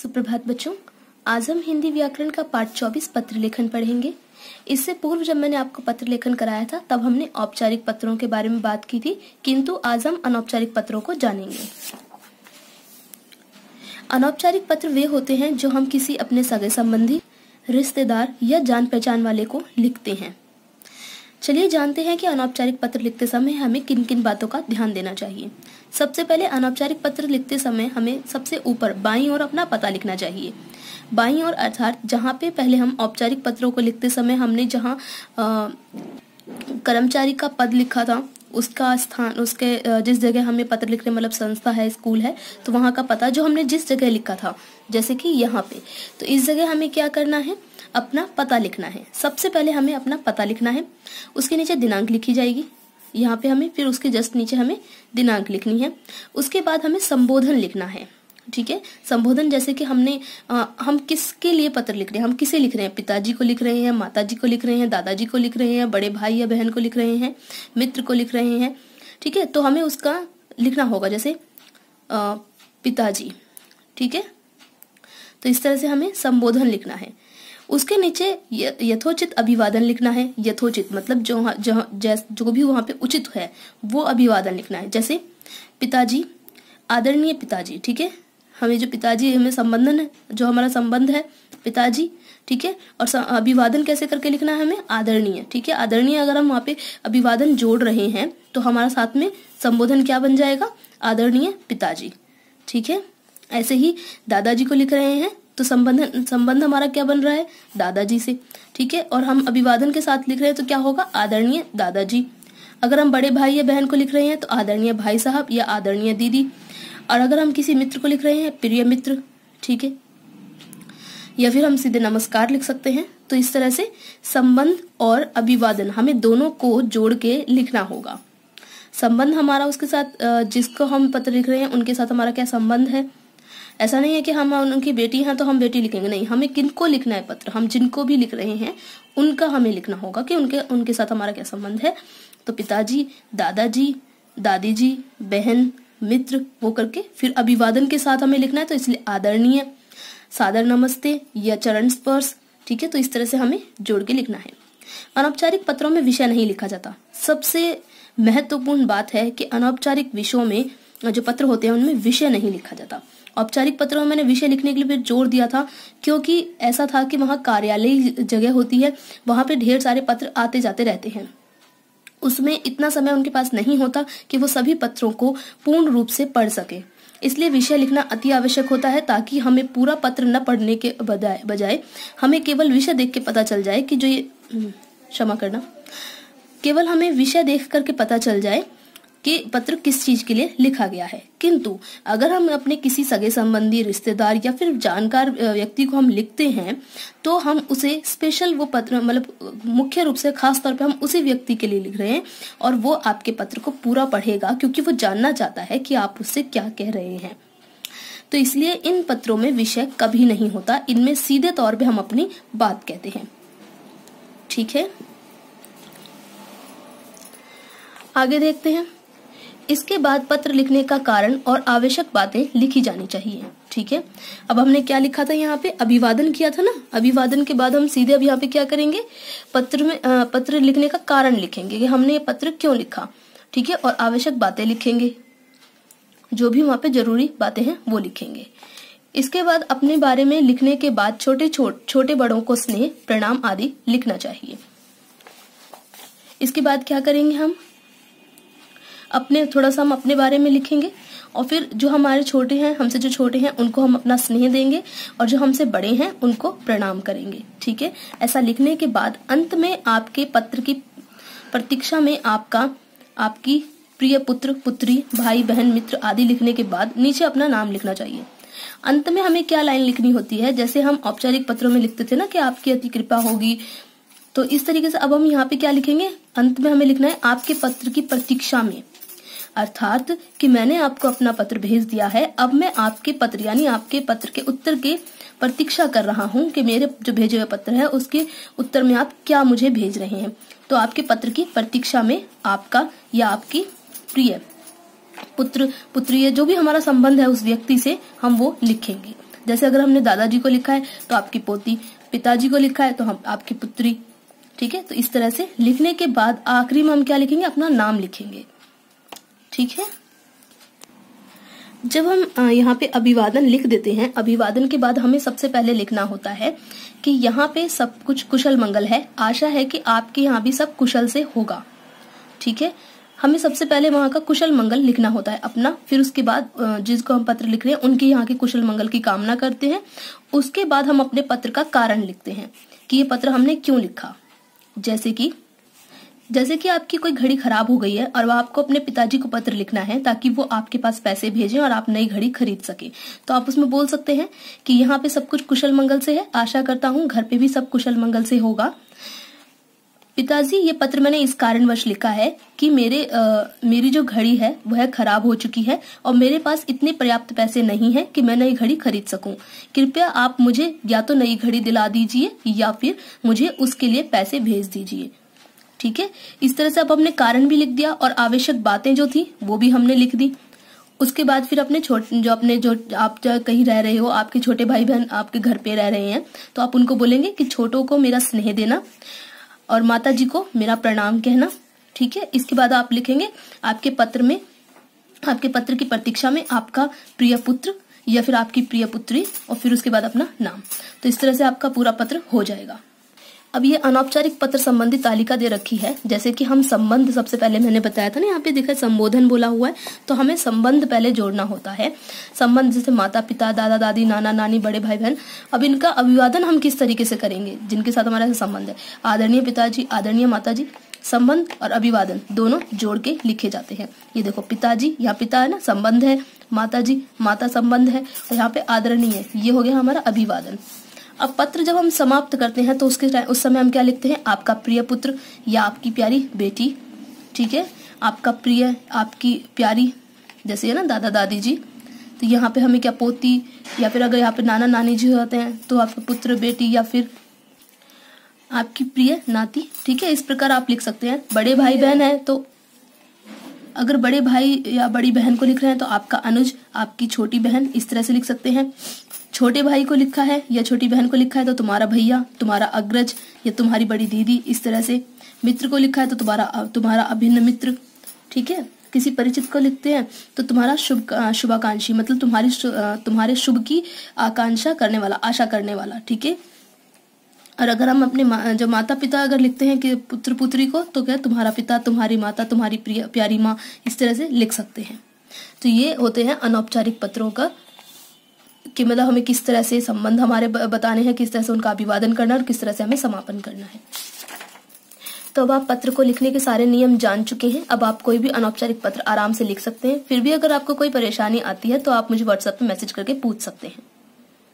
सुप्रभात बच्चों, आज हम हिंदी व्याकरण का पाठ 24 पत्र लेखन पढ़ेंगे। इससे पूर्व जब मैंने आपको पत्र लेखन कराया था तब हमने औपचारिक पत्रों के बारे में बात की थी, किंतु आज हम अनौपचारिक पत्रों को जानेंगे। अनौपचारिक पत्र वे होते हैं जो हम किसी अपने सगे संबंधी, रिश्तेदार या जान पहचान वाले को लिखते हैं। चलिए जानते हैं कि अनौपचारिक पत्र लिखते समय हमें किन किन बातों का ध्यान देना चाहिए। सबसे पहले अनौपचारिक पत्र लिखते समय हमें सबसे ऊपर बाईं ओर अपना पता लिखना चाहिए। बाईं ओर अर्थात जहाँ पे पहले हम औपचारिक पत्रों को लिखते समय हमने जहाँ कर्मचारी का पद लिखा था उसका स्थान, उसके जिस जगह हमें पत्र लिखने मतलब संस्था है, स्कूल है, तो वहाँ का पता जो हमने जिस जगह लिखा था, जैसे कि यहाँ पे, तो इस जगह हमें क्या करना है, अपना पता लिखना है। सबसे पहले हमें अपना पता लिखना है, उसके नीचे दिनांक लिखी जाएगी यहाँ पे हमें, फिर उसके जस्ट नीचे हमें दिनांक लिखनी है। उसके बाद हमें संबोधन लिखना है। ठीक है, संबोधन जैसे कि हम किसके लिए पत्र लिख रहे हैं, हम किसे लिख रहे हैं, पिताजी को लिख रहे हैं, माताजी को लिख रहे हैं, दादाजी को लिख रहे हैं, बड़े भाई या बहन को लिख रहे हैं, मित्र को लिख रहे हैं। ठीक है, तो हमें उसका लिखना होगा, जैसे पिताजी। ठीक है, तो इस तरह से हमें संबोधन लिखना है। उसके नीचे यथोचित अभिवादन लिखना है। यथोचित मतलब जो भी वहां पे उचित है वो अभिवादन लिखना है। जैसे पिताजी, आदरणीय पिताजी। ठीक है, हमें जो पिताजी हमें संबंधन है, जो हमारा संबंध है पिताजी। ठीक है, और अभिवादन कैसे करके लिखना है हमें, आदरणीय। ठीक है, आदरणीय अगर हम वहां पे अभिवादन जोड़ रहे हैं तो हमारा साथ में संबोधन क्या बन जाएगा, आदरणीय पिताजी। ठीक है, ऐसे ही दादाजी को लिख रहे हैं तो संबंध हमारा क्या बन रहा है, दादाजी से। ठीक है, और हम अभिवादन के साथ लिख रहे हैं तो क्या होगा, आदरणीय दादाजी। अगर हम बड़े भाई या बहन को लिख रहे हैं तो आदरणीय भाई साहब या आदरणीय दीदी। और अगर हम किसी मित्र को लिख रहे हैं, प्रिय मित्र। ठीक है, या फिर हम सीधे नमस्कार लिख सकते हैं। तो इस तरह से संबंध और अभिवादन हमें दोनों को जोड़ के लिखना होगा। संबंध हमारा उसके साथ, जिसको हम पत्र लिख रहे हैं उनके साथ हमारा क्या संबंध है। ऐसा नहीं है कि हम उनकी बेटी हैं तो हम बेटी लिखेंगे, नहीं, हमें किनको लिखना है पत्र, हम जिनको भी लिख रहे हैं उनका हमें लिखना होगा कि उनके साथ हमारा क्या संबंध है। तो पिताजी, दादाजी, दादी जी, बहन, मित्र, वो करके फिर अभिवादन के साथ हमें लिखना है, तो इसलिए आदरणीय, सादर नमस्ते या चरण स्पर्श। ठीक है, तो इस तरह से हमें जोड़ के लिखना है। अनौपचारिक पत्रों में विषय नहीं लिखा जाता। सबसे महत्वपूर्ण बात है कि अनौपचारिक विषयों में जो पत्र होते हैं उनमें विषय नहीं लिखा जाता। औपचारिक पत्रों में मैंने विषय लिखने के लिए फिर जोर दिया था, क्योंकि ऐसा था कि वहाँ कार्यालय जगह होती है, वहां पे ढेर सारे पत्र आते जाते रहते हैं, उसमें इतना समय उनके पास नहीं होता कि वो सभी पत्रों को पूर्ण रूप से पढ़ सके। इसलिए विषय लिखना अति आवश्यक होता है, ताकि हमें पूरा पत्र न पढ़ने के बजाय हमें केवल विषय देख के पता चल जाए कि जो ये क्षमा करना, केवल हमें विषय देख करके पता चल जाए कि पत्र किस चीज के लिए लिखा गया है। किंतु अगर हम अपने किसी सगे संबंधी, रिश्तेदार या फिर जानकार व्यक्ति को हम लिखते हैं तो हम उसे स्पेशल वो पत्र मतलब मुख्य रूप से खास तौर पे हम उसी व्यक्ति के लिए लिख रहे हैं, और वो आपके पत्र को पूरा पढ़ेगा, क्योंकि वो जानना चाहता है कि आप उससे क्या कह रहे हैं। तो इसलिए इन पत्रों में विषय कभी नहीं होता, इनमें सीधे तौर पे हम अपनी बात कहते हैं। ठीक है, आगे देखते हैं। इसके बाद पत्र लिखने का कारण और आवश्यक बातें लिखी जानी चाहिए। ठीक है, अब हमने क्या लिखा था, यहाँ पे अभिवादन किया था ना। अभिवादन के बाद हम सीधे अब यहाँ पे क्या करेंगे, पत्र लिखने का कारण लिखेंगे कि हमने ये पत्र क्यों लिखा। ठीक है, और आवश्यक बातें लिखेंगे, जो भी वहां पे जरूरी बातें हैं वो लिखेंगे। इसके बाद अपने बारे में लिखने के बाद छोटे बड़ों को स्नेह, प्रणाम आदि लिखना चाहिए। इसके बाद क्या करेंगे, हम थोड़ा सा हम अपने बारे में लिखेंगे, और फिर जो हमारे छोटे हैं, हमसे जो छोटे हैं उनको हम अपना स्नेह देंगे, और जो हमसे बड़े हैं उनको प्रणाम करेंगे। ठीक है, ऐसा लिखने के बाद अंत में आपके पत्र की प्रतीक्षा में आपकी प्रिय पुत्र, पुत्री, भाई, बहन, मित्र आदि लिखने के बाद नीचे अपना नाम लिखना चाहिए। अंत में हमें क्या लाइन लिखनी होती है, जैसे हम औपचारिक पत्रों में लिखते थे ना कि आपकी अति कृपा होगी, तो इस तरीके से अब हम यहाँ पे क्या लिखेंगे, अंत में हमें लिखना है आपके पत्र की प्रतीक्षा में, अर्थात कि मैंने आपको अपना पत्र भेज दिया है, अब मैं आपके पत्र यानी आपके पत्र के उत्तर के प्रतीक्षा कर रहा हूँ कि मेरे जो भेजे हुए पत्र है उसके उत्तर में आप क्या मुझे भेज रहे हैं। तो आपके पत्र की प्रतीक्षा में आपका या आपकी प्रिय पुत्र पुत्री जो भी हमारा संबंध है उस व्यक्ति से हम वो लिखेंगे। जैसे अगर हमने दादाजी को लिखा है तो आपकी पोती, पिताजी को लिखा है तो हम आपकी पुत्री। ठीक है, तो इस तरह से लिखने के बाद आखिरी में हम क्या लिखेंगे, अपना नाम लिखेंगे। ठीक है, जब हम यहाँ पे अभिवादन लिख देते हैं, अभिवादन के बाद हमें सबसे पहले लिखना होता है कि यहाँ पे सब कुछ कुशल मंगल है, आशा है कि आपके यहाँ भी सब कुशल से होगा। ठीक है, हमें सबसे पहले वहां का कुशल मंगल लिखना होता है अपना, फिर उसके बाद जिसको हम पत्र लिख रहे हैं उनके यहाँ के कुशल मंगल की कामना करते हैं। उसके बाद हम अपने पत्र का कारण लिखते हैं कि ये पत्र हमने क्यों लिखा। जैसे कि आपकी कोई घड़ी खराब हो गई है और वह आपको अपने पिताजी को पत्र लिखना है ताकि वो आपके पास पैसे भेजें और आप नई घड़ी खरीद सके, तो आप उसमें बोल सकते हैं कि यहाँ पे सब कुछ कुशल मंगल से है, आशा करता हूँ घर पे भी सब कुशल मंगल से होगा। पिताजी, ये पत्र मैंने इस कारणवश लिखा है कि मेरी जो घड़ी है वह खराब हो चुकी है और मेरे पास इतने पर्याप्त पैसे नहीं है कि मैं नई घड़ी खरीद सकूं। कृपया आप मुझे या तो नई घड़ी दिला दीजिए या फिर मुझे उसके लिए पैसे भेज दीजिए। ठीक है, इस तरह से अब हमने कारण भी लिख दिया और आवश्यक बातें जो थी वो भी हमने लिख दी। उसके बाद फिर अपने जो आप कहीं रह रहे हो, आपके छोटे भाई बहन आपके घर पे रह रहे हैं, तो आप उनको बोलेंगे कि छोटों को मेरा स्नेह देना और माता जी को मेरा प्रणाम कहना। ठीक है, इसके बाद आप लिखेंगे आपके पत्र की प्रतीक्षा में आपका प्रिय पुत्र या फिर आपकी प्रिय पुत्री और फिर उसके बाद अपना नाम। तो इस तरह से आपका पूरा पत्र हो जाएगा। अब ये अनौपचारिक पत्र संबंधी तालिका दे रखी है। जैसे कि हम संबंध, सबसे पहले मैंने बताया था ना, यहाँ पे देखा संबोधन बोला हुआ है, तो हमें संबंध पहले जोड़ना होता है। संबंध जैसे माता पिता, दादा दादी, नाना नानी, बड़े भाई बहन। अब इनका अभिवादन हम किस तरीके से करेंगे, जिनके साथ हमारा संबंध है। आदरणीय पिताजी, आदरणीय माताजी, संबंध और अभिवादन दोनों जोड़ के लिखे जाते हैं। ये देखो पिताजी, यहाँ पिता है ना, संबंध है, माताजी, माता संबंध है, और यहाँ पे आदरणीय, ये हो गया हमारा अभिवादन। अब पत्र जब हम समाप्त करते हैं तो उस समय हम क्या लिखते हैं, आपका प्रिय पुत्र या आपकी प्यारी बेटी। ठीक है, आपका प्रिय, आपकी प्यारी, जैसे है ना दादा दादी जी, तो यहाँ पे हमें क्या पोती, या फिर अगर यहाँ पे नाना नानी जी होते हैं तो आपका पुत्र बेटी या फिर आपकी प्रिय नाती। ठीक है, इस प्रकार आप लिख सकते हैं। बड़े भाई बहन है तो अगर बड़े भाई या बड़ी बहन को लिख रहे हैं तो आपका अनुज, आपकी छोटी बहन, इस तरह से लिख सकते हैं। छोटे भाई को लिखा है या छोटी बहन को लिखा है तो तुम्हारा भैया, तुम्हारा अग्रज या तुम्हारी बड़ी दीदी, इस तरह से। मित्र को लिखा है तो तुम्हारा अभिन्न मित्र। ठीक है, किसी परिचित को लिखते हैं तो तुम्हारा शुभाकांक्षी, मतलब तुम्हारे शुभ की आकांक्षा करने वाला, आशा करने वाला। ठीक है, और अगर हम अपने जो माता पिता अगर लिखते हैं कि पुत्र पुत्री को, तो क्या तुम्हारा पिता, तुम्हारी माता, तुम्हारी प्यारी माँ, इस तरह से लिख सकते हैं। तो ये होते हैं अनौपचारिक पत्रों का, कि मतलब हमें किस तरह से संबंध हमारे बताने हैं, किस तरह से उनका अभिवादन करना है और किस तरह से हमें समापन करना है। तो अब आप पत्र को लिखने के सारे नियम जान चुके हैं। अब आप कोई भी अनौपचारिक पत्र आराम से लिख सकते हैं। फिर भी अगर आपको कोई परेशानी आती है तो आप मुझे व्हाट्सएप पे मैसेज करके पूछ सकते हैं।